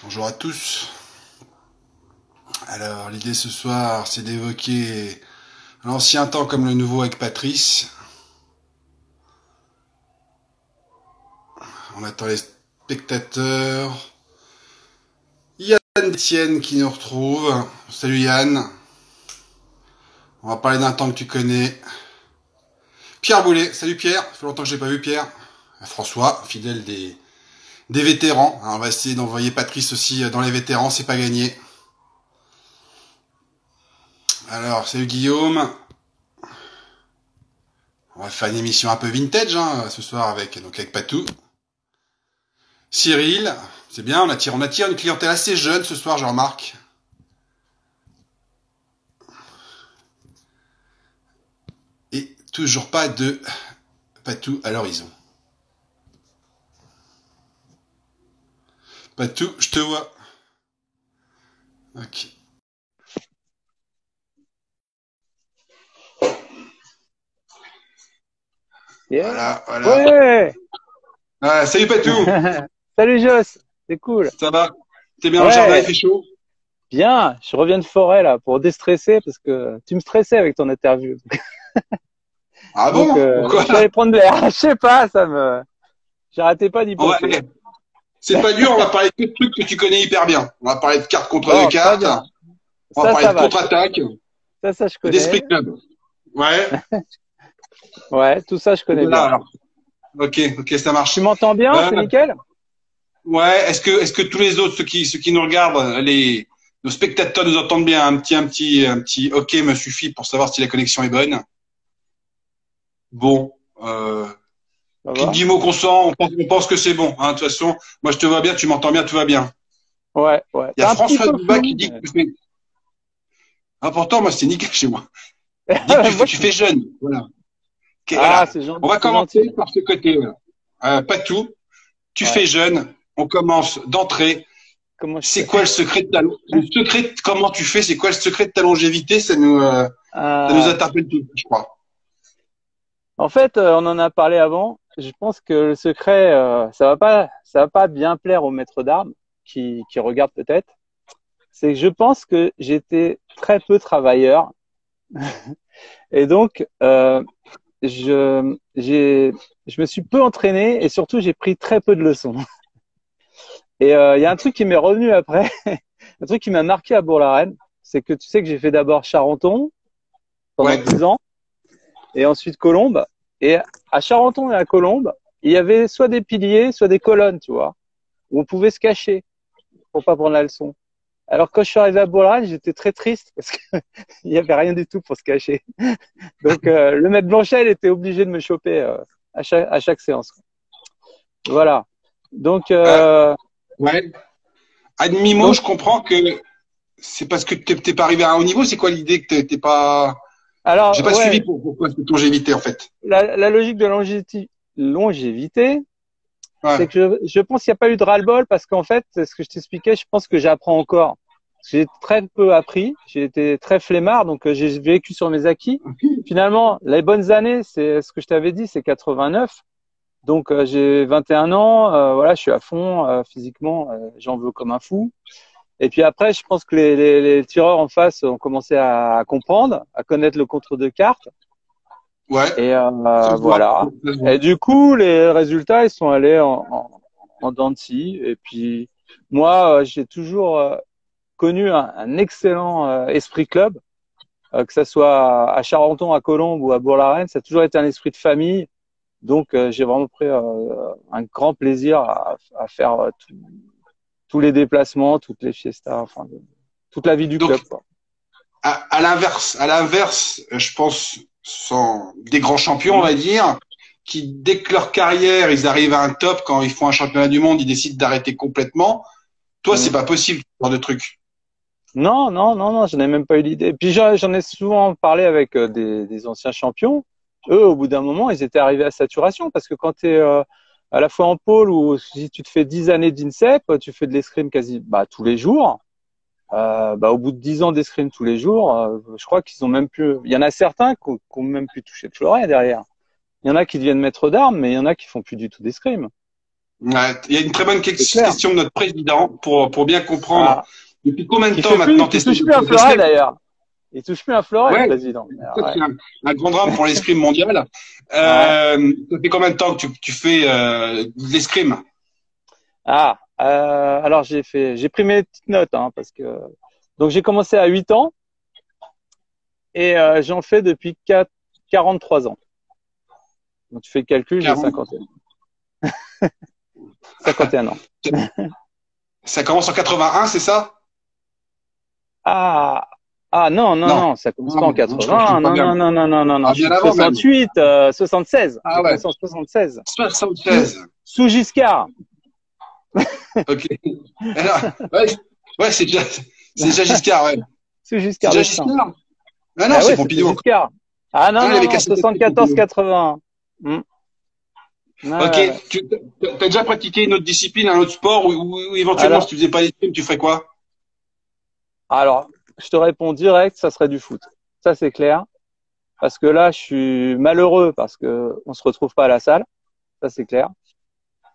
Bonjour à tous. Alors, l'idée ce soir, c'est d'évoquer l'ancien temps comme le nouveau avec Patrice. On attend les spectateurs. Yann Etienne qui nous retrouve. Salut Yann. On va parler d'un temps que tu connais. Pierre Boulet. Salut Pierre. Ça fait longtemps que je n'ai pas vu Pierre. François, fidèle des vétérans. Alors, on va essayer d'envoyer Patrice aussi dans les vétérans, c'est pas gagné. Alors, salut Guillaume. On va faire une émission un peu vintage ce soir avec Patou. Cyril, c'est bien, on attire une clientèle assez jeune ce soir, je remarque. Et toujours pas de Patou à l'horizon. Patou, je te vois. Ok. Yeah. Voilà. Ouais. Salut Patou. Salut Joss, c'est cool. Ça va? T'es bien dans le Ouais, jardin, il fait chaud? bien. Je reviens de forêt là pour déstresser parce que tu me stressais avec ton interview. Ah Donc bon? Pourquoi? je suis allé prendre de l'air. Je sais pas, j'arrêtais pas d'y penser. Ouais. C'est pas dur, on va parler de trucs que tu connais hyper bien. On va parler de cartes contre Oh, deux très cartes. bien. On va parler Ça de va. contre-attaque, Ça je connais. d'esprit club. Ouais. Ouais, tout ça je connais Voilà bien. alors. Ok, ça Tu marche. m'entends bien? Euh, C'est nickel? Ouais, est-ce que tous les autres, ceux qui nous regardent, nos spectateurs nous entendent bien? Un petit OK me suffit pour savoir si la connexion est bonne. Bon, Ça qui va? dit mot consent, on pense que c'est bon. De toute façon, moi je te vois bien, tu m'entends bien, tout va bien. Ouais, ouais. Il y a T'es un petit François peu Duba qui flou, dit mais... que important, moi c'est nickel chez moi. Il dit que Moi, tu fais jeune. Voilà. Ok, Ah, voilà. On va c'est gentil. commencer par ce côté. Voilà. Pas tout. Tu Ouais. fais jeune. On commence d'entrée. Comment je C'est fais? quoi le secret comment tu fais? C'est quoi le secret de ta longévité? Ça nous Ah, interpelle tous, je crois. en fait, on en a parlé avant. Je pense que le secret, ça va pas bien plaire aux maîtres d'armes qui regardent peut-être. C'est que je pense que j'étais très peu travailleur et donc je me suis peu entraîné et surtout j'ai pris très peu de leçons. Et il y a un truc qui m'est revenu après, un truc qui m'a marqué à Bourg-la-Reine, c'est que tu sais que j'ai fait d'abord Charenton pendant Ouais. 10 ans et ensuite Colombes. Et à Charenton et à Colombes, il y avait soit des piliers, soit des colonnes, tu vois, où on pouvait se cacher pour pas prendre la leçon. Alors quand je suis arrivé à Bourg-la-Reine, j'étais très triste parce qu'il y avait rien du tout pour se cacher. Donc le maître Blanchet, il était obligé de me choper à chaque séance. Voilà. Donc Euh, ouais. À demi-mot, donc je comprends que c'est parce que t'es pas arrivé à un haut niveau. C'est quoi l'idée que t'es pas. J'ai alors pas suivi ouais, pourquoi cette longévité en fait. la logique de longévité, c'est Ouais. que je pense qu'il n'y a pas eu de ras-le-bol parce qu'en fait, ce que je t'expliquais, je pense que j'apprends encore. J'ai très peu appris, j'ai été très flemmard, donc j'ai vécu sur mes acquis. Finalement, les bonnes années, c'est ce que je t'avais dit, c'est 89. Donc j'ai 21 ans, voilà, je suis à fond physiquement, j'en veux comme un fou. Et puis après, je pense que les tireurs en face ont commencé à comprendre, à connaître le contre de cartes. Ouais. Et Ça se voit. voilà. Ça se voit. Et du coup, les résultats, ils sont allés en dents de scie. Et puis moi, j'ai toujours connu un excellent esprit club, que ça soit à Charenton, à Colombes ou à Bourg-la-Reine. Ça a toujours été un esprit de famille. Donc, j'ai vraiment pris un grand plaisir à faire tous les déplacements, toutes les fiestas, enfin, toute la vie du Donc club, quoi. à l'inverse, je pense, sont des grands champions, on Mhm. va dire, qui dès que leur carrière, ils arrivent à un top, quand ils font un championnat du monde, ils décident d'arrêter complètement. Toi, c'est Mhm. pas possible, ce genre de truc. Non, non, non, non, je n'ai même pas eu l'idée. Puis j'en ai souvent parlé avec des anciens champions. Eux, au bout d'un moment, ils étaient arrivés à saturation parce que quand tu es à la fois en pôle ou si tu te fais 10 années d'INSEP, tu fais de l'escrime quasi tous les jours. Au bout de 10 ans d'escrime tous les jours, je crois qu'ils ont même plus. Il y en a certains qui ont même plus touché de fleuret derrière. Il y en a qui deviennent maîtres d'armes, mais il y en a qui font plus du tout d'escrime. Ouais, il y a une très bonne C'est clair. question de notre président pour bien comprendre. Ah, Depuis combien de qui temps fait plus, maintenant tu qui essaies touche de plus un fleuret progresser? d'ailleurs. Il touche plus un fleuret, le Ouais, président. ça, Ouais. c'est un grand drame pour l'escrime mondial. Ouais. Ça fait combien de temps que tu fais de l'escrime? Alors j'ai pris mes petites notes, hein, parce que donc j'ai commencé à 8 ans et j'en fais depuis 43 ans. Donc tu fais le calcul, j'ai 40. 51 ans. Ça commence en 81, c'est ça? Ah, non, non, Non. non, ça commence Non, pas en non, je comprends 80. pas Non, bien. non, non, non, non, non, non. Ah, Je bien suis de avant même. 68, 76. J'ai Ah ouais. commencé en 76. Sous, 76. sous Giscard. Ok. Alors, ouais, ouais, c'est déjà Giscard, ouais. Sous C'est Giscard déjà d'Estaing. Giscard? Ah non, Ah c'est ouais, c'était Pompidou encore. Giscard. Ah non, Ah, il non, avait non, cassé la tête, Pompidou. 74-81. Hmm. Ouais, Ok. ouais, ouais. Tu as déjà pratiqué une autre discipline, un autre sport, ou éventuellement, si Alors, tu faisais pas l'escrime, tu ferais quoi? alors, je te réponds direct, ça serait du foot. Ça, c'est clair. Parce que là, je suis malheureux parce que on se retrouve pas à la salle. Ça, c'est clair.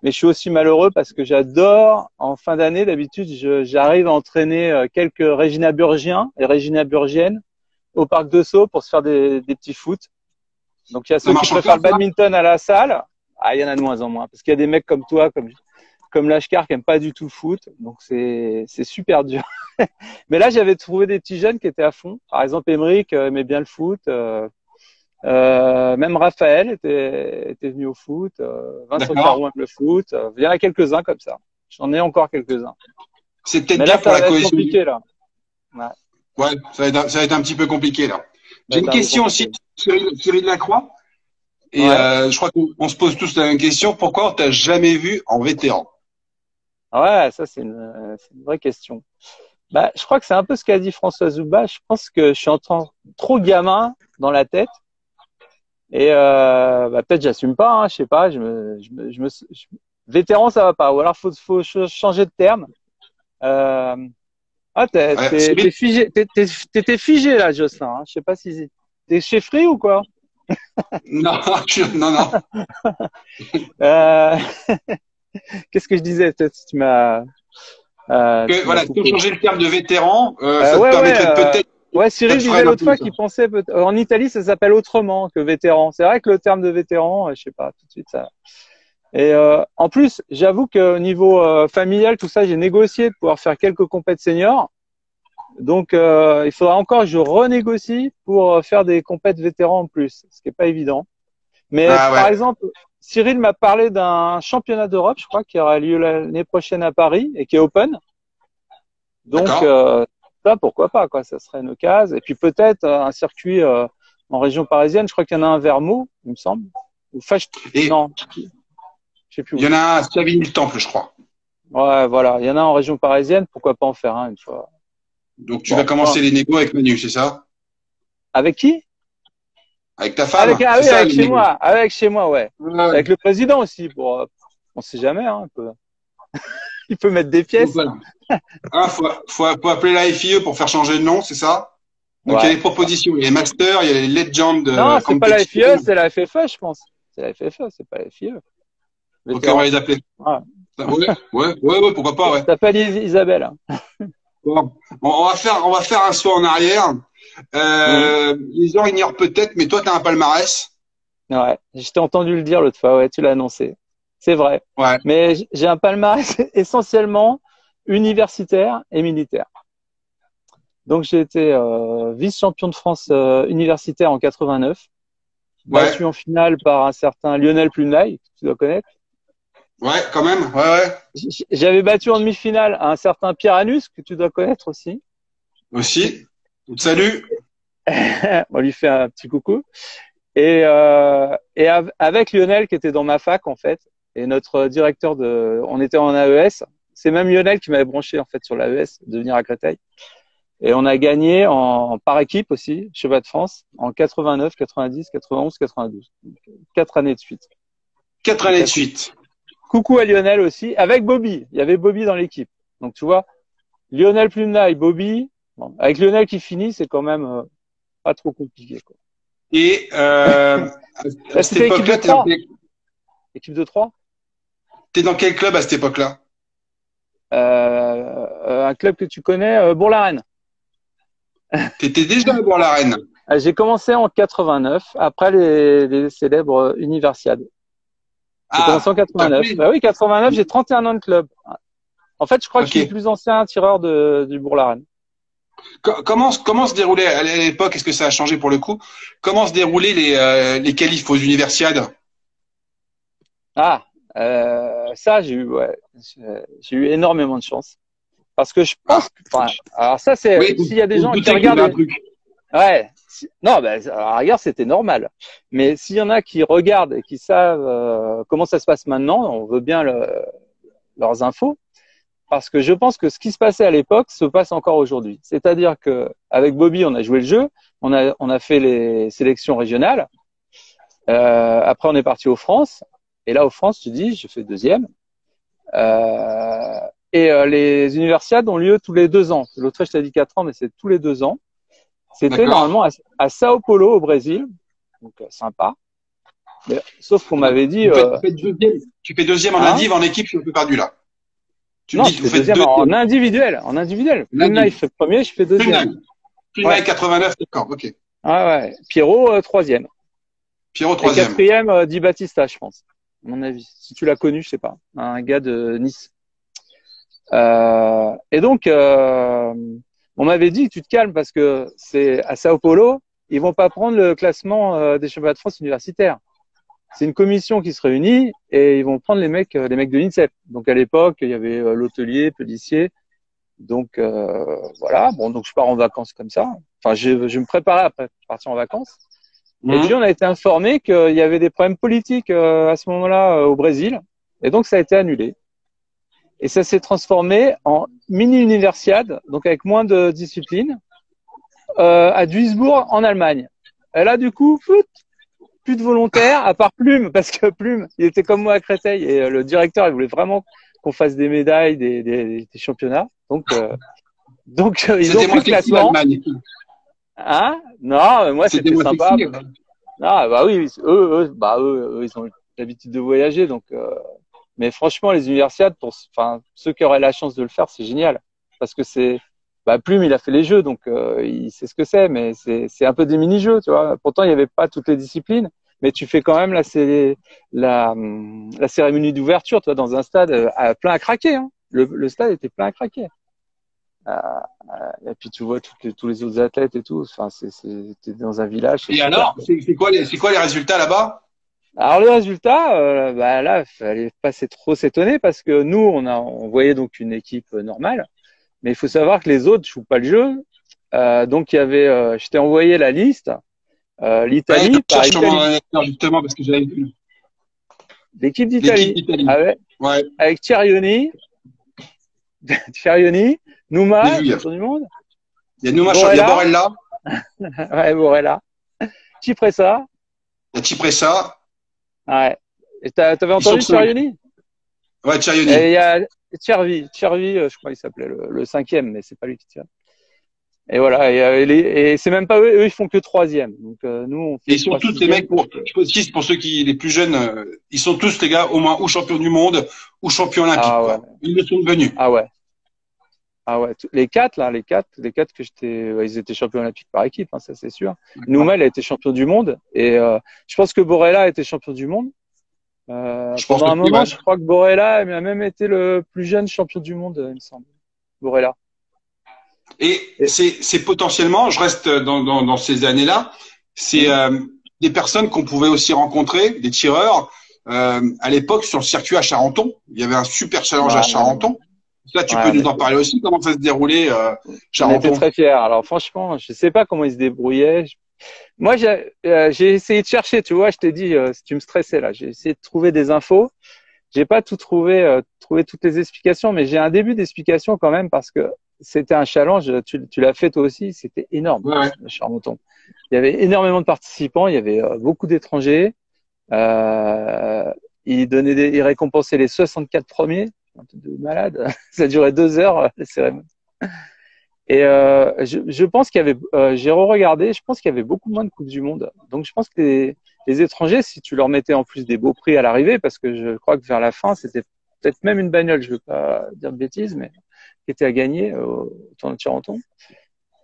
Mais je suis aussi malheureux parce que j'adore, en fin d'année, d'habitude, j'arrive à entraîner quelques Regina Burgiens et Regina Burgiennes au parc de Sceaux pour se faire des petits foot. Donc, il y a Ça ceux qui marche préfèrent encore, le ça? badminton à la salle. Ah, il y en a de moins en moins. Parce qu'il y a des mecs comme toi, comme Lashkar, qui aiment pas du tout le foot. Donc, c'est super dur. Mais là, j'avais trouvé des petits jeunes qui étaient à fond. Par exemple, Emeric aimait bien le foot. Même Raphaël était venu au foot. Vincent D'accord. Caron aime le foot. Il y en a quelques-uns comme ça. J'en ai encore quelques-uns. C'est peut-être Mais là, bien pour ça la va être cohésion. compliqué, là. Ouais, Ouais, ça va être un petit peu compliqué, là. ça va J'ai être une un peu question aussi, compliqué. Cyril Lacroix. Et Ouais. je crois qu'on se pose tous la même question. Pourquoi on t'a jamais vu en vétéran? Ouais, ça, c'est une vraie question. Bah, je crois que c'est un peu ce qu'a dit François Zouba. Je pense que je suis en tant trop gamin dans la tête. Et bah, peut-être j'assume pas, hein, je sais pas. Vétéran, ça va pas. Ou alors faut changer de terme. Euh, t'es Cyril? figé, t'étais figé là, Jocelyn. Hein. Je sais pas si t'es chez Free ou quoi. Non, non, non. Euh, Qu'est-ce que je disais? Peut-être si Que, tu m'as voilà, si on coupé. changeait le terme de vétéran, ça te Ouais, ouais, permettrait peut-être, ouais. ça Cyril te freine disait un l'autre peu, fois ça. qu'il pensait en Italie ça s'appelle autrement que vétéran. C'est vrai que le terme de vétéran, je sais pas tout de suite ça. Et en plus, j'avoue qu'au niveau familial, tout ça, j'ai négocié de pouvoir faire quelques compètes seniors. Donc, il faudra encore que je renégocie pour faire des compètes vétérans en plus, ce qui est pas évident. Mais Ah par ouais, exemple, Cyril m'a parlé d'un championnat d'Europe, je crois, qui aura lieu l'année prochaine à Paris et qui est open. Donc, d'accord. ça, pourquoi pas, quoi. Ça serait une occasion. Et puis peut-être un circuit en région parisienne. Je crois qu'il y en a un vers Meaux, il me semble. Enfin, Et non, je sais plus il y où. en a un à Savigny-le-Temple, je crois. Ouais, voilà. Il y en a un en région parisienne. Pourquoi pas en faire un une fois. Donc tu vas Bon, commencer les négos avec Manu, c'est ça? avec qui? Avec ta femme, Ah c'est oui, ça avec les chez négos? moi. Avec chez moi, ouais. Ouais. Avec le président aussi. On sait jamais. Hein, il peut mettre des Donc pièces. voilà. Ah, faut appeler la FIE pour faire changer de nom, c'est ça? Donc il y a Ouais. les propositions, il y a les masters, il y a les Legend Non, c'est pas la Competition. FIE, c'est la FFE, je pense. C'est la FFE, c'est pas la FIE. Ok, on va Vétéran. les appeler. Ouais. Ouais, pourquoi pas, ouais. T'appelles Isabelle. Bon, on va faire un saut en arrière. Mhm. Les gens ignorent peut-être, mais toi, tu as un palmarès. Ouais, je t'ai entendu le dire l'autre fois, ouais, tu l'as annoncé. C'est vrai. Ouais, Mais j'ai un palmarès essentiellement universitaire et militaire. Donc j'ai été vice-champion de France universitaire en 89, ouais, battu en finale par un certain Lionel Plumlay, que tu dois connaître. ouais, quand même, ouais. J'avais battu en demi-finale un certain Pierre Anus, que tu dois connaître aussi. Aussi. Salut. On lui fait un petit coucou. Avec Lionel qui était dans ma fac en fait, et notre directeur on était en AES. C'est même Lionel qui m'avait branché en fait sur l'AES de venir à Créteil. Et on a gagné par équipe aussi, Cheval de France, en 89, 90, 91, 92. Donc, 4 années de suite. 4 années de suite. Coucou à Lionel aussi, avec Bobby. Il y avait Bobby dans l'équipe. Donc tu vois, Lionel Plumna et Bobby. Bon, avec Lionel qui finit, c'est quand même pas trop compliqué, quoi. Et à Là, cette c'était équipe de époque-là, 3. Équipe de 3. T'es dans quel club à cette époque-là? Un club que tu connais, Bourg-la-Reine. T'étais déjà à Bourg-la-Reine. J'ai commencé en 89, après les célèbres Universiades. J'ai commencé en Ah, t'as 89. fait. Bah oui, 89, j'ai 31 ans de club. En fait, je crois que je suis le Ok. plus ancien tireur du Bourg-la-Reine. Comment se déroulait à l'époque, est-ce que ça a changé pour le coup? Comment se déroulaient les qualifs aux Universiades? Ah, ça, j'ai eu énormément de chance. Parce que je Ah, pense que, enfin, alors ça, c'est, oui, s'il y a des on se gens qui doutait qu'il y avait un regardent, truc. ouais, non, ben, à la rigueur, c'était normal. Mais s'il y en a qui regardent et qui savent comment ça se passe maintenant, on veut bien leurs infos. Parce que je pense que ce qui se passait à l'époque se passe encore aujourd'hui. C'est-à-dire que avec Bobby, on a joué le jeu, on a fait les sélections régionales. Après, on est parti aux France. Et là, aux France, tu dis, j'ai fait deuxième. Euh, les universiades ont lieu tous les 2 ans. L'Autriche, je t'ai dit 4 ans, mais c'est tous les 2 ans. C'était D'accord? normalement à Sao Paulo, au Brésil. Donc, sympa. Mais, sauf qu'on m'avait dit, Vous faites deuxième. Tu fais deuxième en hein? indiv, en équipe, je suis un peu perdu là. Tu me Non, dis je que vous fais faites deuxième en deuxième. individuel. En individuel. Plumna, il L'indiv. fait premier, je fais Prima, deuxième. Prima Ouais. 89, d'accord, ok. Ouais, ouais. Pierrot, troisième. Pierrot, Et troisième. quatrième, Di Battista, je pense. À mon avis. Si tu l'as connu, je sais pas. Un gars de Nice. Et donc, on m'avait dit, tu te calmes parce que c'est à Sao Paulo, ils vont pas prendre le classement des championnats de France universitaires. C'est une commission qui se réunit et ils vont prendre les mecs de l'INSEP. Donc à l'époque, il y avait l'hôtelier, Pellissier. Donc voilà. Bon, donc je pars en vacances comme ça. Enfin, je me préparais après partir en vacances. Et puis, Hum. on a été informé qu'il y avait des problèmes politiques à ce moment-là au Brésil. Et donc, ça a été annulé. Et ça s'est transformé en mini-universiade, donc avec moins de disciplines, à Duisbourg, en Allemagne. Et là, du coup, plus de volontaires, à part Plume, parce que Plume, il était comme moi à Créteil. Et le directeur, il voulait vraiment qu'on fasse des médailles, des championnats. Donc ils ont C'était pris moins le sexy classement. l'Allemagne. Hein? Non, moi, C'était c'était moins sympa. sexy. Ah bah oui, eux, ils ont l'habitude de voyager, donc. Mais franchement, les universiades, enfin, ceux qui auraient la chance de le faire, c'est génial, parce que Plume, il a fait les jeux, donc il sait ce que c'est, mais c'est un peu des mini-jeux, tu vois. Pourtant, il n'y avait pas toutes les disciplines, mais tu fais quand même la cérémonie d'ouverture, toi, dans un stade plein à craquer. Hein. Le stade était plein à craquer. Et puis tu vois tous les autres athlètes et tout. Enfin, t'es dans un village, c'est Et super. alors, c'est quoi les résultats là-bas? Alors le résultat, là, il fallait pas trop s'étonner parce que nous, on voyait donc une équipe normale, mais il faut savoir que les autres jouent pas le jeu. Donc il y avait, je t'ai envoyé la liste. Ouais, L'Italie, je par cherche sur mon Italie, ordinateur justement parce que j'avais vu l'équipe l'équipe d'Italie d'Italie. avec Ouais, avec Cerioni, j'ai Nouma, vu. champion du monde, Il y a Nouma, il y a Borella, Borella, ouais, Borella, Cipressa, il y a Cipressa. ouais. Et t'avais Ils sont entendu cinq. Cerioni? Ouais, Et il Tcharioni. y a Cervi, je crois qu'il s'appelait le cinquième, mais c'est pas lui qui tire. Et voilà, et c'est même pas eux, ils font que troisième. Donc nous, on Et fait ils sont trois tous les sixième. mecs, je précise pour ceux qui, les plus jeunes, ils sont tous les gars au moins ou champions du monde ou champions olympiques, Ah ouais, quoi. Ils le sont devenus. ah ouais, ah ouais. Les quatre là, les quatre que ils étaient champions olympiques par équipe, hein, ça c'est sûr. D'accord. Nouma, il a été champion du monde, et je pense que Borella a été champion du monde. Je pense Pendant un aussi, moment, ouais. je crois que Borella a même été le plus jeune champion du monde, il me semble. Borella. Et Et, c'est potentiellement, je reste dans ces années-là, c'est hum, des personnes qu'on pouvait aussi rencontrer, des tireurs, à l'époque sur le circuit à Charenton. Il y avait un super challenge à ouais, Charenton. Là, tu ouais, peux nous en parler aussi, comment ça se déroulait, on était Charenton? très fiers. Alors franchement, je sais pas comment ils se débrouillaient. Moi, j'ai essayé de chercher, tu vois, je t'ai dit, si tu me stressais là, j'ai essayé de trouver des infos. J'ai pas tout trouvé toutes les explications, mais j'ai un début d'explication quand même parce que c'était un challenge. Tu l'as fait toi aussi, c'était énorme, Ouais, ouais. le Charmenton. Il y avait énormément de participants, il y avait beaucoup d'étrangers. Euh, ils récompensaient les 64 premiers. Un truc de malade. Ça durait 2 heures, la cérémonie. Et je pense qu'il y avait, j'ai re-regardé, je pense qu'il y avait beaucoup moins de Coupes du Monde. Donc je pense que les étrangers, si tu leur mettais en plus des beaux prix à l'arrivée, parce que je crois que vers la fin, c'était peut-être même une bagnole, je veux pas dire de bêtises, mais qui était à gagner au tournoi de Charenton.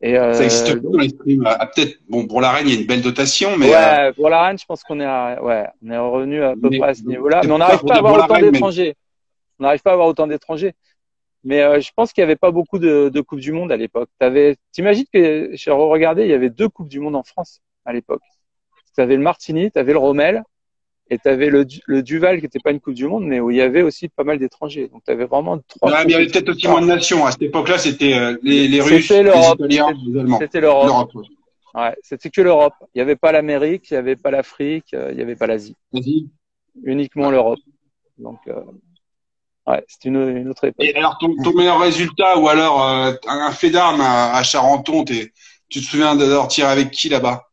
Et Ça existe plus dans l'escrime. Ah, peut-être, bon, pour la reine, il y a une belle dotation, mais, ouais, pour la reine, je pense qu'on est, on est revenu à peu près à ce niveau-là, mais on pas n'arrive pour pas à dire avoir pour la autant reine, mais d'étrangers. On n'arrive pas à avoir autant d'étrangers. Mais je pense qu'il n'y avait pas beaucoup de Coupes du Monde à l'époque. T'imagines que j'ai regardé, il y avait 2 Coupes du Monde en France à l'époque. Tu avais le Martini, tu avais le Rommel, et tu avais le Duval qui n'était pas une Coupe du Monde, mais où il y avait aussi pas mal d'étrangers. Donc tu avais vraiment 3 ouais, mais il y avait peut-être aussi moins de nations. À cette époque-là, c'était les Russes, C'était les l'Europe. Italiens, les Allemands. C'était l'Europe. L'Europe, ouais. Ouais, c'était que l'Europe. Il n'y avait pas l'Amérique, il n'y avait pas l'Afrique, il n'y avait pas l'Asie. Vas-y. Uniquement Ouais. l'Europe. Donc, ouais, c'est une autre époque. Et alors, ton meilleur résultat, ou alors un fait d'armes à Charenton, tu te souviens d'avoir tiré avec qui là-bas?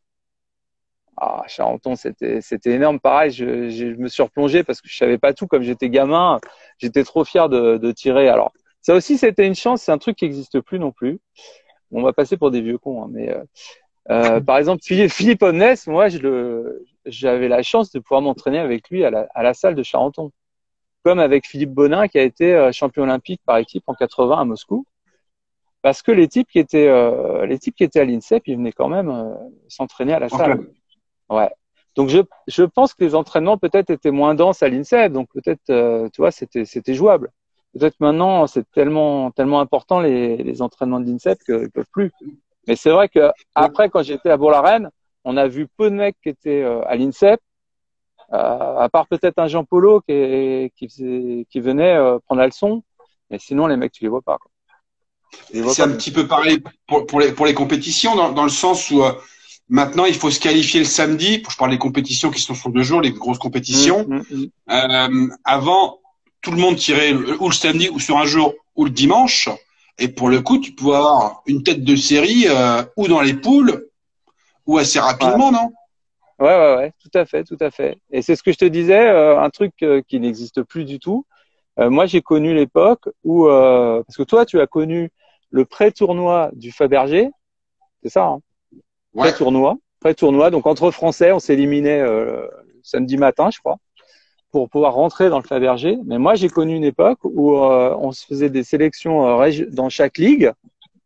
Ah, Charenton, c'était énorme. Pareil, je me suis replongé parce que je savais pas tout. Comme j'étais gamin, j'étais trop fier de tirer. Alors, ça aussi, c'était une chance. C'est un truc qui n'existe plus non plus. On va passer pour des vieux cons, hein, mais par exemple, Philippe Omnes, moi, j'avais la chance de pouvoir m'entraîner avec lui à la salle de Charenton, comme avec Philippe Bonin qui a été champion olympique par équipe en 80 à Moscou, parce que les types qui étaient à l'INSEP, ils venaient quand même s'entraîner à la salle. Ouais. Donc je pense que les entraînements peut-être étaient moins denses à l'INSEP, donc peut-être tu vois c'était jouable. Peut-être maintenant c'est tellement important les entraînements de l'INSEP qu'ils peuvent plus. Mais c'est vrai que après, quand j'étais à Bourg-la-Reine, on a vu peu de mecs qui étaient à l'INSEP, à part peut-être un Jean Polo qui venait prendre la leçon. Mais sinon, les mecs, tu les vois pas, quoi. C'est un petit peu pareil pour les compétitions, dans le sens où maintenant, il faut se qualifier le samedi. Je parle des compétitions qui sont sur 2 jours, les grosses compétitions. Avant, tout le monde tirait ou le samedi, ou sur un jour, ou le dimanche. Et pour le coup, tu pouvais avoir une tête de série ou dans les poules, ou assez rapidement, non? Ouais, tout à fait, tout à fait. Et c'est ce que je te disais, un truc qui n'existe plus du tout. Moi, j'ai connu l'époque où, parce que toi, tu as connu le pré-tournoi du Fabergé, c'est ça, hein? Ouais. Pré-tournoi. Donc entre Français, on s'éliminait samedi matin, je crois, pour pouvoir rentrer dans le Fabergé. Mais moi, j'ai connu une époque où on se faisait des sélections dans chaque ligue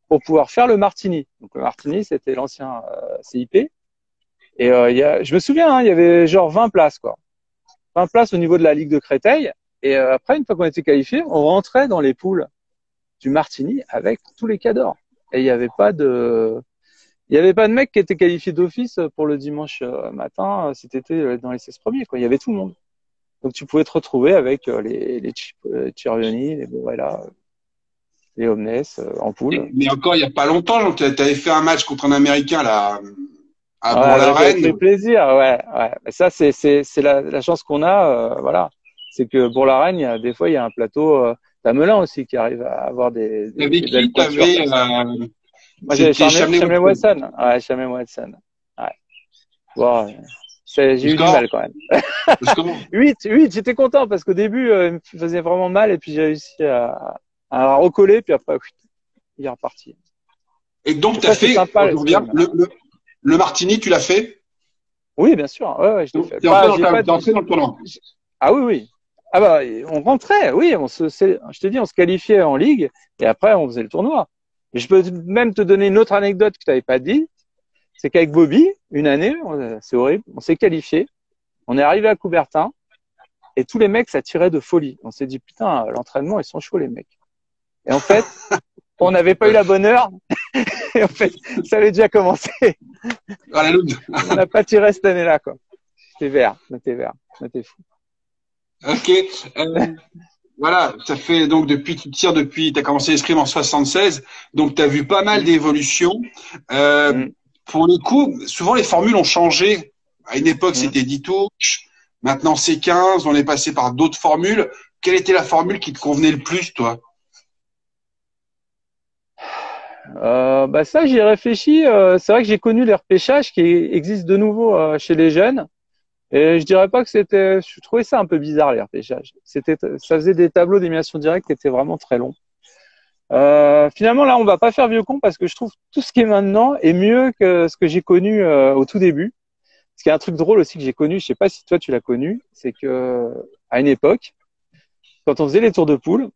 pour pouvoir faire le Martini. Donc le Martini, c'était l'ancien CIP. Et je me souviens, hein, il y avait genre 20 places, quoi. 20 places au niveau de la Ligue de Créteil. Et après, une fois qu'on était qualifié, on rentrait dans les poules du Martini avec tous les cadors. Et il n'y avait pas de mecs qui étaient qualifiés d'office pour le dimanche matin si t'étais dans les 16 premiers, quoi. Il y avait tout le monde. Donc tu pouvais te retrouver avec les Cirioni, les Borella, les Omnes en poule. Mais encore, il n'y a pas longtemps, tu avais fait un match contre un Américain là, à Ouais, ça Bourg-la-Reine. fait plaisir, ouais. Mais ça, c'est la chance qu'on a, voilà. C'est que pour la Reine, des fois, il y a un plateau. T'as Melun aussi qui arrive à avoir des belles pointures. Moi, j'ai Chamley Watson. Ouais, Chamley Watson. Ouais. Bon, j'ai eu du mal quand même. 8, j'étais content parce qu'au début, il me faisait vraiment mal et puis j'ai réussi à recoller, puis après, il est reparti. Et donc, tu as fait, le Martini, tu l'as fait? Oui, bien sûr. Ouais, je l'ai fait. T'es entré dans le tournoi? Ah oui. Ah bah, on rentrait, oui. Je te dis, on se qualifiait en ligue et après, on faisait le tournoi. Et je peux même te donner une autre anecdote que tu n'avais pas dit. C'est qu'avec Bobby, une année, c'est horrible, on s'est qualifié. On est arrivé à Coubertin et tous les mecs, ça tirait de folie. On s'est dit, putain, l'entraînement, ils sont chauds, les mecs. Et en fait, on n'avait pas eu la bonne heure. Et en fait, ça avait déjà commencé. On n'a pas tiré cette année-là, quoi. J'étais vert. On était fou. Ok. Voilà, ça fait donc t'as commencé l'escrime en 76, donc tu as vu pas mal d'évolutions. Pour le coup, souvent les formules ont changé. À une époque, c'était 10 touches. Maintenant, c'est 15. On est passé par d'autres formules. Quelle était la formule qui te convenait le plus, toi? Bah ça, j'y ai réfléchi. C'est vrai que j'ai connu les repêchages qui existent de nouveau chez les jeunes. Et je dirais pas que je trouvais ça un peu bizarre, les repêchages. Ça faisait des tableaux d'élimination directe qui étaient vraiment très longs. Finalement, là, on va pas faire vieux con parce que je trouve tout ce qui est maintenant est mieux que ce que j'ai connu au tout début. Ce qui est un truc drôle aussi que j'ai connu, je sais pas si toi tu l'as connu, c'est que à une époque, quand on faisait les tours de poules,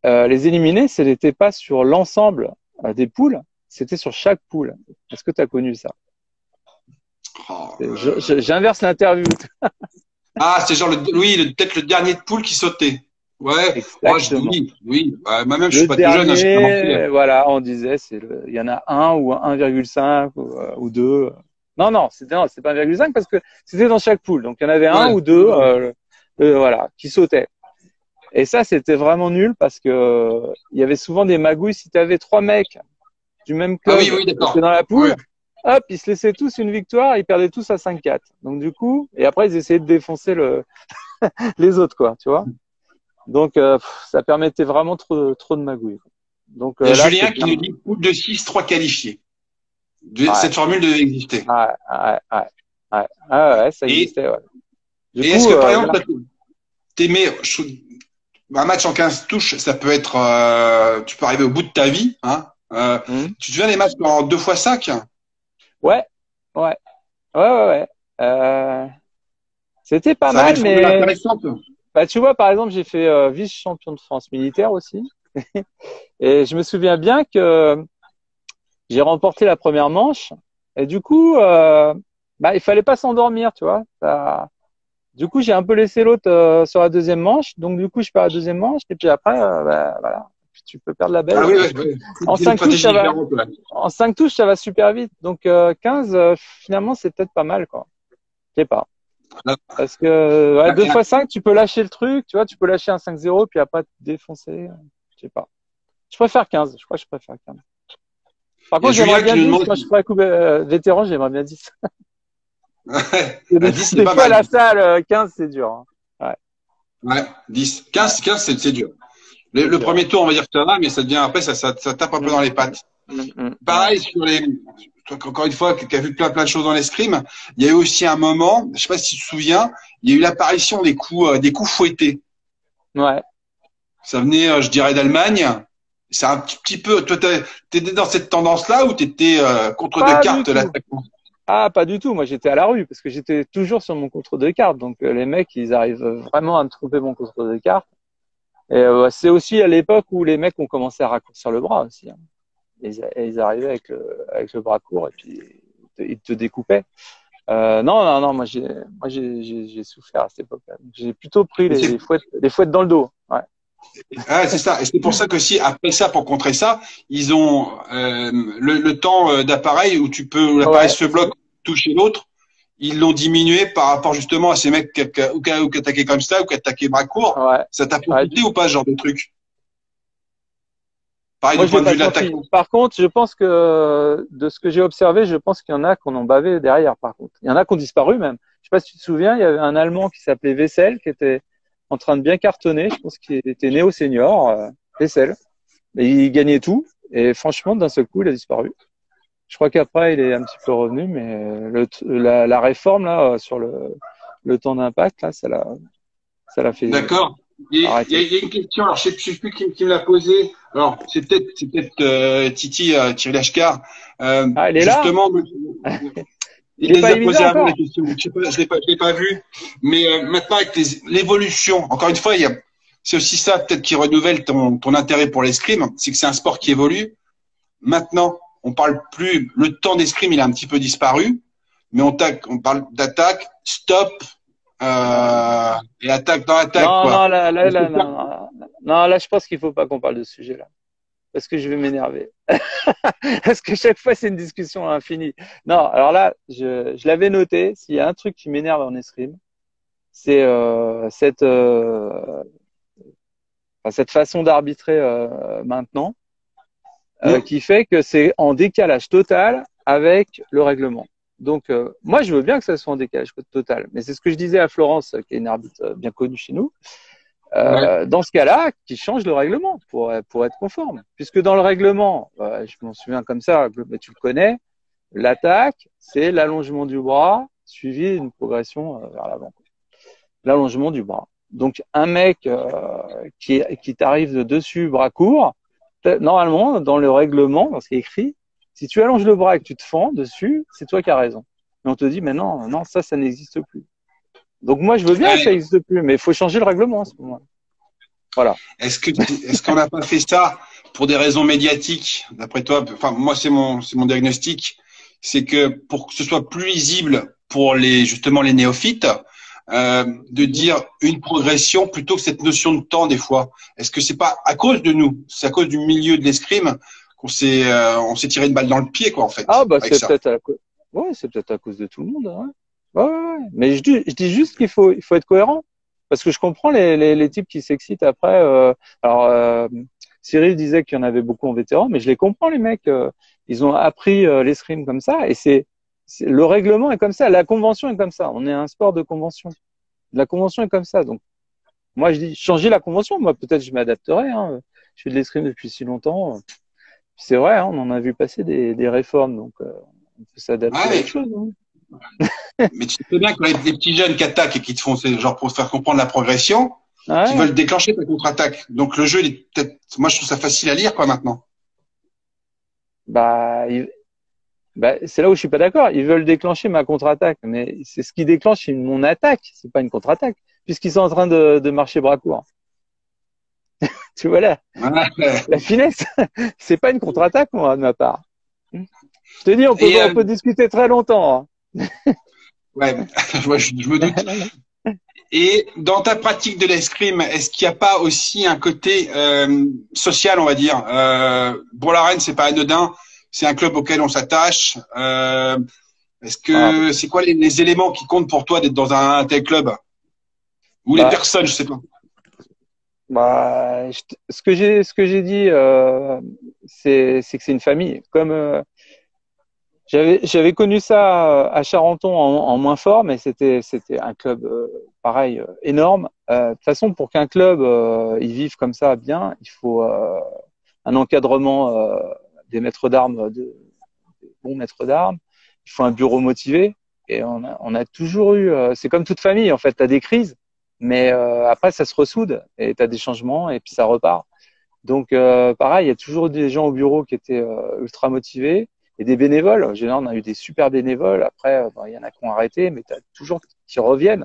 les éliminés, ce n'était pas sur l'ensemble des poules, c'était sur chaque poule. Est-ce que tu as connu ça? Oh, J'inverse l'interview. Ah, c'est genre peut-être le dernier de poule qui sautait. Ouais, moi je Exactement. dis oui. Moi-même, je Le suis pas tout jeune, hein, j'ai pas dernier, manqué. voilà, on disait, il y en a un ou 1,5 ou deux. Non, c'est pas 1,5 parce que c'était dans chaque poule. Donc il y en avait un Ouais. ou deux, voilà, qui sautaient. Et ça, c'était vraiment nul parce que il y avait souvent des magouilles. Si tu avais trois mecs du même Ah oui, club oui, qui étaient d'accord. dans la Ouais. poule, hop, ils se laissaient tous une victoire, ils perdaient tous à 5-4. Donc du coup, et après ils essayaient de défoncer les autres, quoi, tu vois. Donc ça permettait vraiment trop de magouilles. Donc Il y a là, Julien c'était qui nous dit poule de 6, 3 qualifiés. ouais, Cette formule devait exister. ouais, ça Et, existait. Ouais. Du et est-ce coup, que par voilà. exemple, t'aimais un match en 15 touches, ça peut être, tu peux arriver au bout de ta vie, hein. Hmm. Tu te souviens des matchs en 2 fois 5? Ouais, ouais, ouais. Euh, C'était pas Ça avait mal, une formule mais intéressante. bah, tu vois, par exemple, j'ai fait vice-champion de France militaire aussi. Et je me souviens bien que j'ai remporté la première manche. Et du coup, bah, il fallait pas s'endormir, tu vois. Du coup, j'ai un peu laissé l'autre sur la deuxième manche. Donc, du coup, je perds la deuxième manche. Et puis après, bah, voilà. Puis tu peux perdre la Ah belle. oui, ouais, ouais. En C'est une 5 touches, stratégie ça va. différente, ouais. En 5 touches, ça va super vite. Donc, 15, finalement, c'est peut-être pas mal, quoi. Je sais pas. Parce que ouais, 2 fois 5, tu peux lâcher le truc. Tu vois, tu peux lâcher un 5-0, puis après te défoncer. Je sais pas. Je préfère 15. Je crois que je préfère 15. Par Il y a contre, j'aimerais Julien qui bien nous 10. demande Quand je ferai coupe vétéran, j'aimerais bien 10. à 10, c'est Des pas fois, mal. la salle, 15, c'est dur. Hein. Ouais, Ouais, 10. ouais, 15, c'est dur. c'est Le dur. premier tour, on va dire que ça va, mais ça devient après, ça tape un peu Ouais. dans les pattes. Ouais. Pareil sur toi, encore une fois, qui a vu plein de choses dans l'escrime, il y a eu aussi un moment, je sais pas si tu te souviens, il y a eu l'apparition des coups fouettés. Ouais. Ça venait, je dirais, d'Allemagne. C'est un petit peu, toi, t'étais dans cette tendance-là ou t'étais contre de Pas du cartes tout. l'attaquant? Ah, pas du tout. Moi, j'étais à la rue parce que j'étais toujours sur mon contre de cartes. Donc, les mecs, ils arrivent vraiment à me trouver mon contre de cartes. Et c'est aussi à l'époque où les mecs ont commencé à raccourcir le bras aussi. Hein. Ils arrivaient avec le bras court et puis ils te découpaient. Non. Moi, j'ai souffert à cette époque-là. J'ai plutôt pris Et les fouettes dans le dos. Ouais. c'est ça. Et c'est pour ça que si après ça, pour contrer ça, ils ont le temps d'appareil où l'appareil Ouais. se bloque, toucher l'autre. Ils l'ont diminué par rapport justement à ces mecs qui attaquaient comme ça ou qui attaquaient bras courts. Ouais. Ça t'a Ouais. profité ou pas ce genre de truc? Pareil Moi, du je l'ai point de pas vue de senti. l'attaquant. Par contre, je pense que de ce que j'ai observé, je pense qu'il y en a qui en ont bavé derrière. Par contre, il y en a qui ont disparu même. Je sais pas si tu te souviens, il y avait un Allemand qui s'appelait Wessel qui était en train de bien cartonner. Je pense qu'il était néo senior, Wessel. Et il gagnait tout. Et franchement, d'un seul coup, il a disparu. Je crois qu'après, il est un petit peu revenu, mais la réforme là sur le temps d'impact là, ça l'a fait D'accord. arrêter. Il y a une question, alors je sais plus qui me l'a posée. Alors c'est peut-être Titi Thierry Lachkar. Ah, il est là? Justement, Il il est les pas a éliminé posées avant les encore? questions. Je sais pas, je l'ai pas vu. Mais maintenant avec l'évolution, encore une fois, c'est aussi ça peut-être qui renouvelle ton intérêt pour l'escrime, c'est que c'est un sport qui évolue. Maintenant, on parle plus, le temps d'escrime il a un petit peu disparu, mais on parle d'attaque, stop et attaque dans attaque Non, quoi. non, non, là, je pense qu'il faut pas qu'on parle de ce sujet-là. Parce que je vais m'énerver. Parce que chaque fois, c'est une discussion infinie. Non, alors là, je l'avais noté. S'il y a un truc qui m'énerve en escrime, c'est cette façon d'arbitrer maintenant, Hum, qui fait que c'est en décalage total avec le règlement. Donc, moi, je veux bien que ça soit en décalage total. Mais c'est ce que je disais à Florence, qui est une arbitre bien connue chez nous. ouais. Dans ce cas-là, qui change le règlement pour être conforme. Puisque dans le règlement, je m'en souviens comme ça, mais tu le connais, l'attaque, c'est l'allongement du bras suivi d'une progression vers l'avant. L'allongement du bras. Donc un mec qui t'arrive de dessus, bras court, normalement, dans le règlement, dans ce qui est écrit, si tu allonges le bras et que tu te fends dessus, c'est toi qui as raison. Mais on te dit, mais non, non, ça n'existe plus. Donc moi, je veux bien que ça Ouais. n'existe plus, mais il faut changer le règlement à ce moment-là. Voilà. Est-ce qu'on n'a pas fait ça pour des raisons médiatiques, d'après toi? Enfin, moi, c'est mon diagnostic, c'est que pour que ce soit plus lisible pour justement les néophytes, de dire une progression plutôt que cette notion de temps des fois. Est-ce que c'est pas à cause de nous, c'est à cause du milieu de l'escrime on s'est tiré une balle dans le pied, quoi, en fait, Ah, bah, avec ça. ouais, c'est peut-être à cause de tout le monde, hein. Ouais, ouais, ouais. Mais je dis juste il faut être cohérent. Parce que je comprends les types qui s'excitent après. Alors, Cyril disait qu'il y en avait beaucoup en vétéran, mais je les comprends, les mecs. Ils ont appris l'escrime comme ça, et le règlement est comme ça, la convention est comme ça. On est un sport de convention. La convention est comme ça. Donc, moi, je dis, changer la convention. Moi, peut-être je m'adapterai, hein. Je fais de l'escrime depuis si longtemps. C'est vrai, hein, on en a vu passer des réformes, donc on peut s'adapter à Ouais, autre chose, hein. mais tu sais bien que les petits jeunes qui attaquent et qui te font, genre pour faire comprendre la progression, qui Ouais. veulent déclencher ta contre-attaque. Donc le jeu, il est peut-être, moi je trouve ça facile à lire, quoi, maintenant. Bah, c'est là où je suis pas d'accord. Ils veulent déclencher ma contre-attaque, mais c'est ce qui déclenche mon attaque. C'est pas une contre-attaque, puisqu'ils sont en train de marcher bras courts. Tu vois là, Ouais. la finesse. C'est pas une contre-attaque, moi, de ma part. Je te dis, Et on peut discuter très longtemps, ouais, je me doute. hein. Et dans ta pratique de l'escrime, est-ce qu'il n'y a pas aussi un côté social, on va dire Bourg-la-Reine, c'est pas anodin, c'est un club auquel on s'attache. Est-ce Ah, que c'est quoi les éléments qui comptent pour toi d'être dans un tel club? Ou les bah, personnes, je sais pas. ce que j'ai dit, c'est que c'est une famille. Comme j'avais connu ça à Charenton en moins fort, mais c'était un club pareil énorme. De toute façon, pour qu'un club il vive comme ça bien, il faut un encadrement des maîtres d'armes, des bons maîtres d'armes. Il faut un bureau motivé. Et on a toujours eu. C'est comme toute famille, en fait. T'as des crises, mais après ça se ressoude et t'as des changements et puis ça repart. Donc, pareil, il y a toujours des gens au bureau qui étaient ultra motivés et des bénévoles. En général, on a eu des super bénévoles. Après, bon, il y en a qui ont arrêté, mais tu as toujours qui reviennent.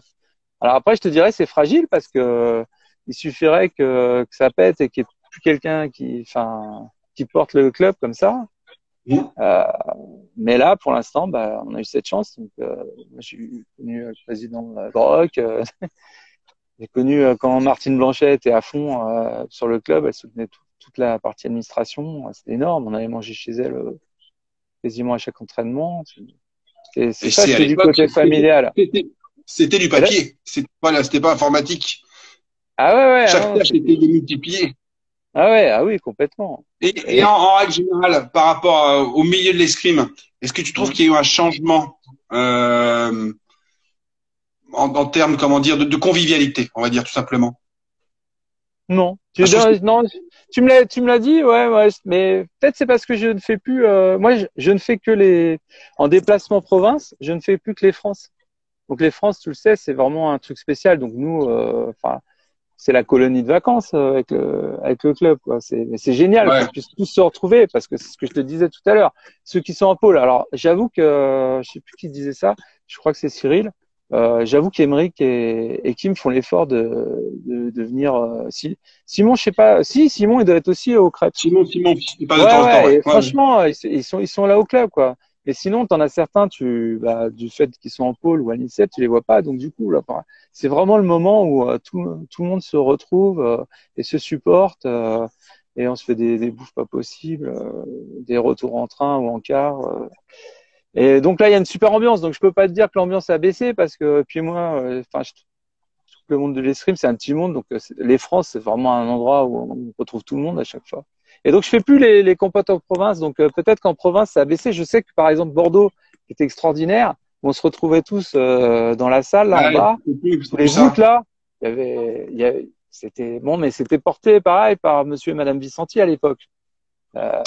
Alors après, je te dirais, c'est fragile parce que il suffirait que ça pète et qu'il n'y ait plus quelqu'un qui porte le club comme ça. Mmh. Euh, mais là, pour l'instant, bah, on a eu cette chance. Donc, moi, j'ai connu le président Brock. J'ai connu quand Martine Blanchet était à fond sur le club, elle soutenait toute la partie administration. C'était énorme. On allait manger chez elle quasiment à chaque entraînement. C'est Et ça, c'est à c'est du l'époque, côté familial. c'était du Et là, papier. C'était pas informatique. ah ouais, ouais, ah Chaque non, tâche était démultipliée. ah ouais, ah oui, complètement. Et Et, en règle générale, par rapport au milieu de l'escrime, est-ce que tu trouves qu'il y a eu un changement en termes, comment dire, de convivialité, on va dire tout simplement? non, Parce que non, tu me l'as dit, ouais, ouais, mais peut-être c'est parce que je ne fais plus, moi, je ne fais que en déplacement province, je ne fais plus que les France. Donc les France, tu le sais, c'est vraiment un truc spécial. Donc nous, enfin, c'est la colonie de vacances avec le club, quoi. C'est génial qu'on ouais, puisse tous se retrouver parce que c'est ce que je te disais tout à l'heure. Ceux qui sont en pôle. Alors j'avoue que je sais plus qui disait ça. Je crois que c'est Cyril. J'avoue qu'Emeric et Kim font l'effort de venir. Simon, je sais pas. Si Simon, il doit être aussi au Crêpes. Simon, il passe de Ouais, temps en temps, ouais. ouais. Et franchement, ils sont là au club, quoi. Mais sinon, t'en as certains, du fait qu'ils sont en pôle ou à l'INSEP, tu les vois pas. Donc du coup, là, enfin, c'est vraiment le moment où tout le monde se retrouve et se supporte et on se fait des bouffes pas possibles, des retours en train ou en car. Et donc là, il y a une super ambiance. Donc je peux pas te dire que l'ambiance a baissé parce que puis moi, enfin, je trouve que le monde de l'escrime, c'est un petit monde. Donc les France, c'est vraiment un endroit où on retrouve tout le monde à chaque fois. Et donc je fais plus les compétitions en province. Donc peut-être qu'en province, ça a baissé. Je sais que par exemple Bordeaux, qui était extraordinaire, où on se retrouvait tous dans la salle là en Ouais, bas, sous c'est les plus ça. voûtes là. C'était bon, mais c'était porté pareil par Monsieur et Madame Vicenti à l'époque.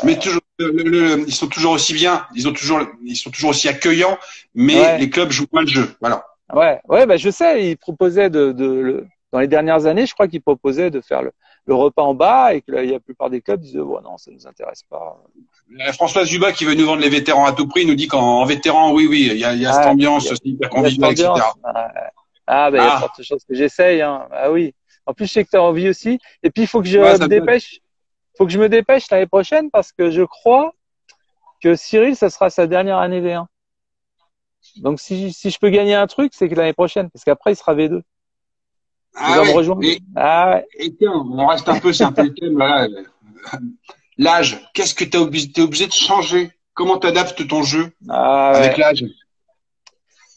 Mais toujours, ils sont toujours aussi bien, ils sont toujours aussi accueillants, mais Ouais. les clubs jouent moins le jeu. Voilà. Ouais, ouais, bah je sais, il proposait dans les dernières années, je crois qu'il proposait de faire le repas en bas et que la plupart des clubs disaient, oh, non, ça nous intéresse pas. Françoise Dubat, qui veut nous vendre les vétérans à tout prix, nous dit qu'en vétéran, oui, oui, il y a cette Ah, ambiance, c'est hyper il y a cette convivial, etc. ambiance. Ah, bah, il y a de Ah, fortes chances que j'essaye, hein. Ah oui. En plus, je sais que tu as envie aussi. Et puis, il faut que je Ouais, me dépêche. Faut que je me dépêche l'année prochaine parce que je crois que Cyril, ça sera sa dernière année V1. Donc, si je peux gagner un truc, c'est que l'année prochaine, parce qu'après, il sera V2. Il Ah va me oui. rejoindre. Ah ouais. Et tiens, on reste un peu, c'est un peu le thème, voilà. L'âge. Qu'est-ce que t'es obligé de changer? Comment t'adaptes ton jeu Ah avec ouais. l'âge?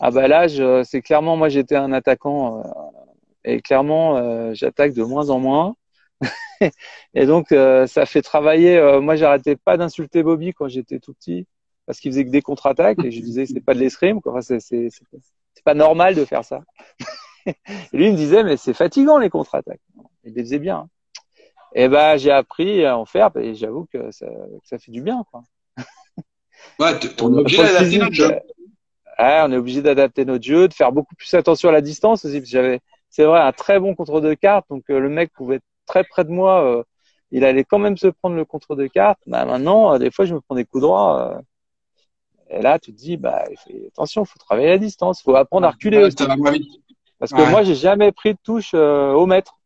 Ah bah l'âge, c'est clairement, moi j'étais un attaquant et clairement j'attaque de moins en moins. Et donc ça fait travailler. Moi j'arrêtais pas d'insulter Bobby quand j'étais tout petit parce qu'il faisait que des contre-attaques et je disais c'est pas de l'escrime, quoi. Enfin, c'est pas normal de faire ça. Et lui il me disait mais c'est fatigant les contre-attaques. Il les faisait bien. Et bah j'ai appris à en faire et j'avoue que ça fait du bien, quoi. Ouais, on est obligé Pour le d'adapter notre physique. jeu. Ouais, on est obligé d'adapter notre jeu, de faire beaucoup plus attention à la distance aussi. Parce que j'avais, c'est vrai, un très bon contre deux cartes. Donc le mec pouvait être très près de moi. Il allait quand même se prendre le contre deux cartes. Bah, maintenant, des fois, je me prends des coups droits. Et là, tu te dis, bah, attention, faut travailler à la distance. Faut apprendre à reculer Ouais, ça aussi. va moins vite. Parce que Ouais. moi, j'ai jamais pris de touche au mètre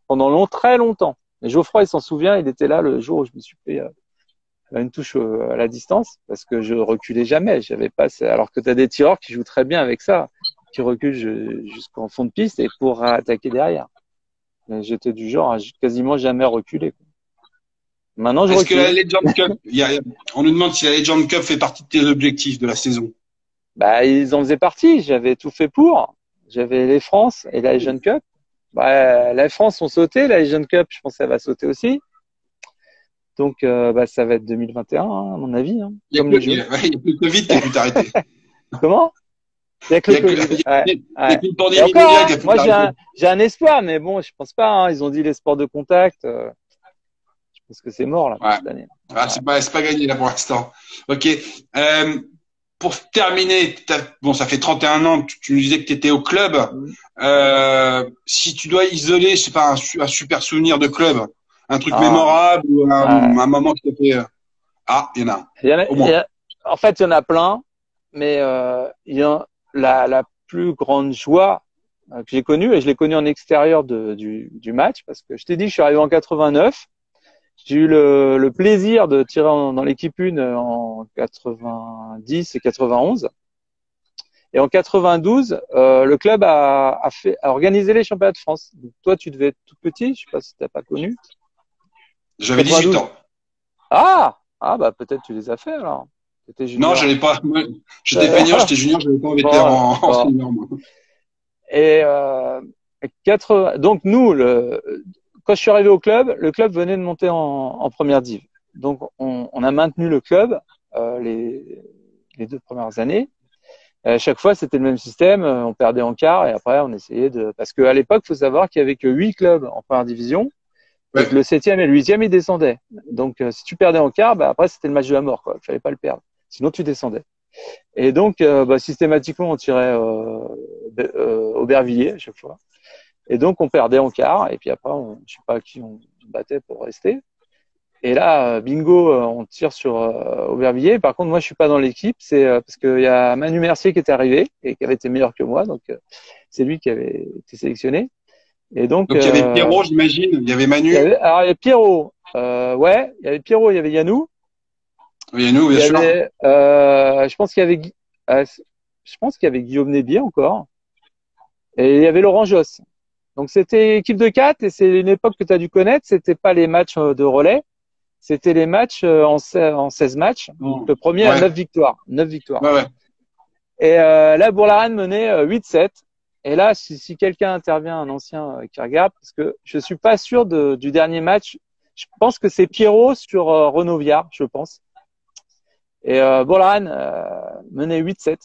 pendant très longtemps. Et Geoffroy, il s'en souvient. Il était là le jour où je me suis pris une touche à la distance parce que je reculais jamais. J'avais pas, alors que tu as des tireurs qui jouent très bien avec ça, qui reculent jusqu'en fond de piste et pour attaquer derrière. Mais j'étais du genre à quasiment jamais reculer, quoi. Maintenant, je Est-ce que la recule. Legend Cup, on nous demande si la Legend Cup fait partie de tes objectifs de la saison. Bah, ils en faisaient partie. J'avais tout fait pour. J'avais les France et la Asian Cup. Bah, la France ont sauté, la Asian Cup, je pense qu'elle va sauter aussi. Donc, bah, ça va être 2021, hein, à mon avis, hein, Il y a comme que, les il y Jeux. a, ouais, il y a que le Covid qui a pu t'arrêter. Comment? Il y a que Il le y a que, Covid. il Ouais, y a ouais. qu'une Et pandémie encore, mondiale hein, qui a pu moi t'arrêter. j'ai un espoir, mais bon, je pense pas, hein. Ils ont dit les sports de contact. Je pense que c'est mort là pour Ouais. cette année. Ah, Ouais. c'est pas gagné là pour l'instant. Ok. Euh, pour terminer, bon, ça fait 31 ans que tu nous disais que tu étais au club. Mm. Si tu dois isoler, je sais pas, un super souvenir de club, un truc Ah, mémorable ou ouais. un moment qui t'a fait, ah, il y en a un, Il y en a- au il y moins. a- En fait, il y en a plein, mais la plus grande joie que j'ai connue, et je l'ai connue en extérieur du match, parce que je t'ai dit que je suis arrivé en 89. J'ai eu le plaisir de tirer dans l'équipe 1 en 90 et 91. Et en 92, le club a organisé les championnats de France. Donc, toi, tu devais être tout petit, je sais pas si t'as pas connu. J'avais 18 92. ans. Ah, bah peut-être tu les as fait alors. T'étais Non, junior. j'allais pas. Moi, j'étais feignant, j'étais junior, j'avais pas envie de faire Bon, en bon. senior, moi. Et 80. Donc nous, quand je suis arrivé au club, le club venait de monter en première div. Donc on a maintenu le club les 2 premières années. Chaque fois, c'était le même système. On perdait en quart et après, on essayait de. Parce qu'à l'époque, faut savoir qu'il y avait que 8 clubs en première division et que Ouais. le 7e et le 8e, ils descendaient. Donc, si tu perdais en quart, bah, après, c'était le match de la mort, quoi. Il fallait pas le perdre. Sinon, tu descendais. Et donc, bah, systématiquement, on tirait Aubervilliers à chaque fois. Et donc, on perdait en quart. Et puis après, je sais pas qui on battait pour rester. Et là, bingo, on tire sur Aubervilliers. Par contre, moi, je suis pas dans l'équipe. C'est parce qu'il y a Manu Mercier qui était arrivé et qui avait été meilleur que moi. Donc, c'est lui qui avait été sélectionné. Et donc, Donc il y avait Pierrot, j'imagine, il y avait Manu, alors il y a Pierrot. Ouais, il y avait Pierrot, il y avait Yannou. il y a nous, Il bien y sûr. avait, je pense qu'il y avait, je pense qu'il y avait Guillaume Nébier encore. Et il y avait Laurent Josse. Donc c'était équipe de 4 et c'est une époque que tu as dû connaître. C'était pas les matchs de relais. C'était les matchs en 16 matchs. Donc, le premier à Ouais, 9 victoires. 9 victoires. ouais, ouais. Et là, Bourg-la-Reine menait 8-7. Et là, si quelqu'un intervient, un ancien qui regarde, parce que je suis pas sûr du dernier match. Je pense que c'est Pierrot sur Renaud Viard, je pense. Et Bourg-la-Reine menait 8-7.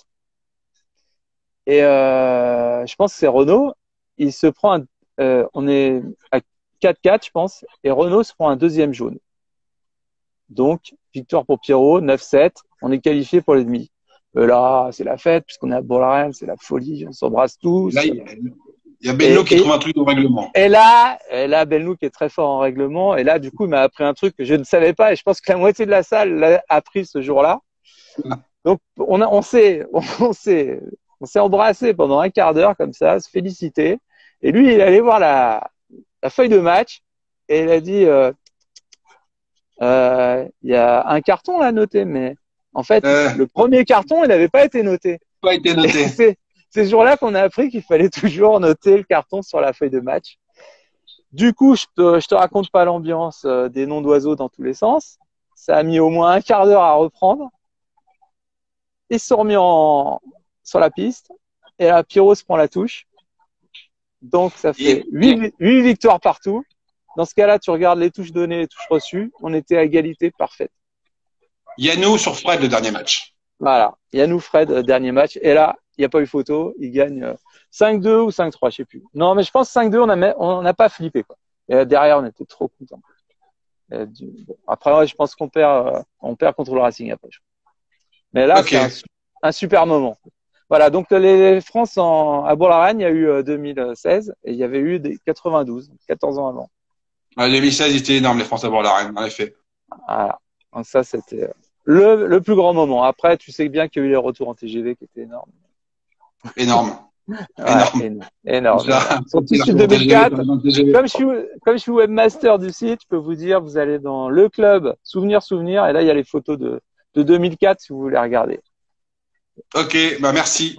Et je pense que c'est Renaud. Il se prend on est à 4-4, je pense. Et Renaud se prend un deuxième jaune. Donc, victoire pour Pierrot, 9-7. On est qualifié pour les demi. Là, c'est la fête, puisqu'on est à Bourg-la-Reine, c'est la folie, on s'embrasse Là, tous. il y a Benno qui trouve un truc au règlement. Et là, Belnou qui est très fort en règlement. Et là, du coup, il m'a appris un truc que je ne savais pas. Et je pense que la moitié de la salle l'a appris ce jour-là. Donc, on s'est embrassé pendant un quart d'heure comme ça, se féliciter. Et lui, il allait voir la feuille de match et il a dit il y a un carton là noté, mais en fait, le premier carton, il n'avait pas été noté. Pas été noté. C'est ce jour-là qu'on a appris qu'il fallait toujours noter le carton sur la feuille de match. Du coup, je te raconte pas l'ambiance, des noms d'oiseaux dans tous les sens. Ça a mis au moins un quart d'heure à reprendre. Ils se sont remis sur la piste. Et là, Pyros prend la touche. Donc, ça fait 8 victoires partout. Dans ce cas-là, tu regardes les touches données, les touches reçues. On était à égalité parfaite. Yannou sur Fred, le dernier match. Voilà. Yannou Fred, dernier match. Et là, il n'y a pas eu photo. Il gagne 5-2 ou 5-3, je sais plus. Non, mais je pense 5-2, on n'a pas flippé, quoi. Et derrière, on était trop contents. Bon. Après, ouais, je pense qu'on perd contre le Racing après. Mais là, c'est un super moment. Voilà. Donc, les France à Bourg-la-Reine, il y a eu 2016 et il y avait eu des 92, 14 ans avant. Ouais, 2016, il était énorme, les France à Bourg-la-Reine, en effet. Voilà. Donc ça, c'était le plus grand moment. Après, tu sais bien qu'il y a eu les retours en TGV qui étaient énormes. Énorme. Ouais, énorme. Sorti sur 2004. Comme je suis webmaster du site, je peux vous dire, vous allez dans le club souvenir, et là, il y a les photos de 2004 si vous voulez regarder. Ok, bah merci.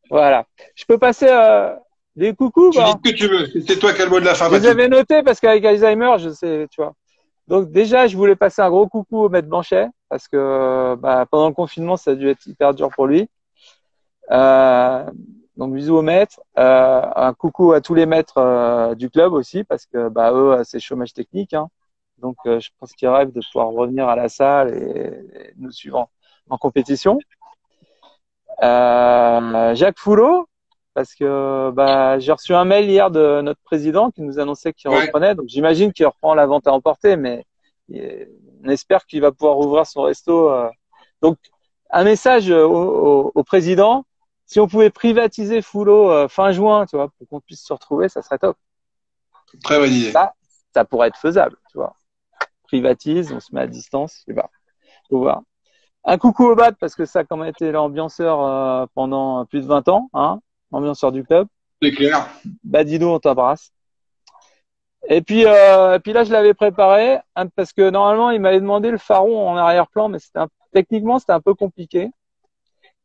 Voilà. Je peux passer des coucous. Tu dis ce que tu veux. C'est toi qui as le mot de la fin. Je les avais notés parce qu'avec Alzheimer, je sais, tu vois. Donc déjà, je voulais passer un gros coucou au maître Blanchet parce que pendant le confinement, ça a dû être hyper dur pour lui. Donc bisous au maître, un coucou à tous les maîtres du club aussi parce que eux c'est chômage technique, hein. Donc je pense qu'ils rêvent de pouvoir revenir à la salle et nous suivre en compétition. Jacques Foulot parce que j'ai reçu un mail hier de notre président qui nous annonçait qu'il reprenait, donc j'imagine qu'il reprend la vente à emporter, mais on espère qu'il va pouvoir ouvrir son resto. Donc un message au président. Si on pouvait privatiser Foulot fin juin, tu vois, pour qu'on puisse se retrouver, ça serait top. Très bonne idée. Ça pourrait être faisable, tu vois. Privatise, on se met à distance, je sais pas. Faut voir. Un coucou au BAD parce que ça a quand même été l'ambianceur pendant plus de 20 ans, hein, l'ambianceur du club. C'est clair. Badido, on t'embrasse. Et puis là, je l'avais préparé parce que normalement, il m'avait demandé le pharaon en arrière-plan, mais techniquement, c'était un peu compliqué.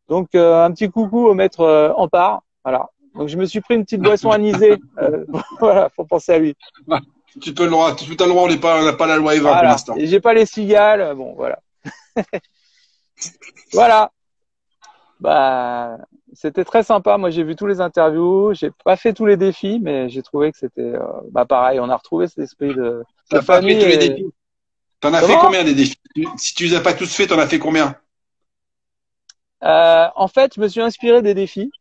Donc un petit coucou au maître Ampar, voilà. Donc je me suis pris une petite boisson anisée, voilà, faut penser à lui. Tu peux le droit, on n'a pas la loi Evin pour l'instant. Et j'ai pas les cigales, bon voilà. Voilà. C'était très sympa. Moi j'ai vu tous les interviews, j'ai pas fait tous les défis, mais j'ai trouvé que c'était pareil. On a retrouvé cet esprit de famille. T'as pas fait tous les défis. T'en as fait combien des défis? Si tu les as pas tous faits, t'en as fait combien? En fait, je me suis inspiré des défis,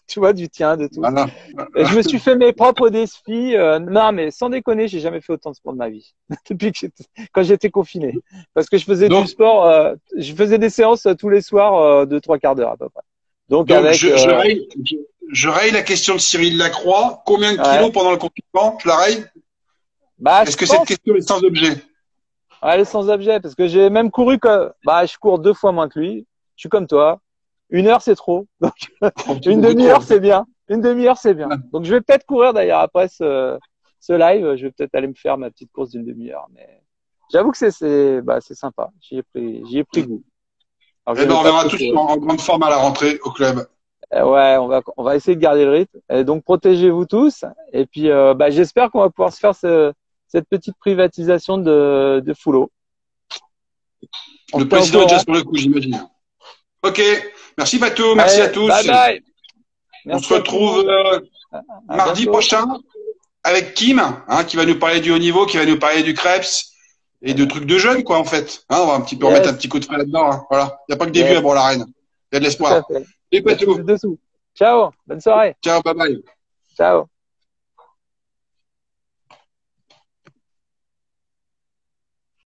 tu vois, du tien, de tout. Voilà. Et je me suis fait mes propres défis. Non, mais sans déconner, j'ai jamais fait autant de sport de ma vie depuis quand j'étais confiné, parce que je faisais du sport. Je faisais des séances tous les soirs de 3/4 d'heure à peu près. Donc avec. Je raye la question de Cyril Lacroix. Combien de kilos pendant le confinement? Je la raye. Est-ce que cette question est sans objet? Elle est sans objet parce que j'ai même couru je cours 2 fois moins que lui. Je suis comme toi. 1 heure, c'est trop. Donc, une demi-heure, c'est bien. Une demi-heure, c'est bien. Donc, je vais peut-être courir d'ailleurs après ce live. Je vais peut-être aller me faire ma petite course d'une demi-heure. Mais j'avoue que c'est sympa. J'y ai pris goût. Alors, on verra tous en grande forme à la rentrée au club. Ouais, on va essayer de garder le rythme. Et donc, protégez-vous tous. Et puis, j'espère qu'on va pouvoir se faire cette petite privatisation de Foulot. Le président est déjà sur le coup, j'imagine. Ok, merci Batou, merci à tous. Bye bye. On se retrouve mardi prochain avec Kim, qui va nous parler du haut niveau, qui va nous parler du Krebs et de trucs de jeunes, quoi, en fait. On va un petit peu remettre un petit coup de frais là-dedans. Voilà, il n'y a pas que des vieux à Bourg-la-Reine. Il y a de l'espoir. Et Batou. Ciao, bonne soirée. Ciao, bye bye. Ciao.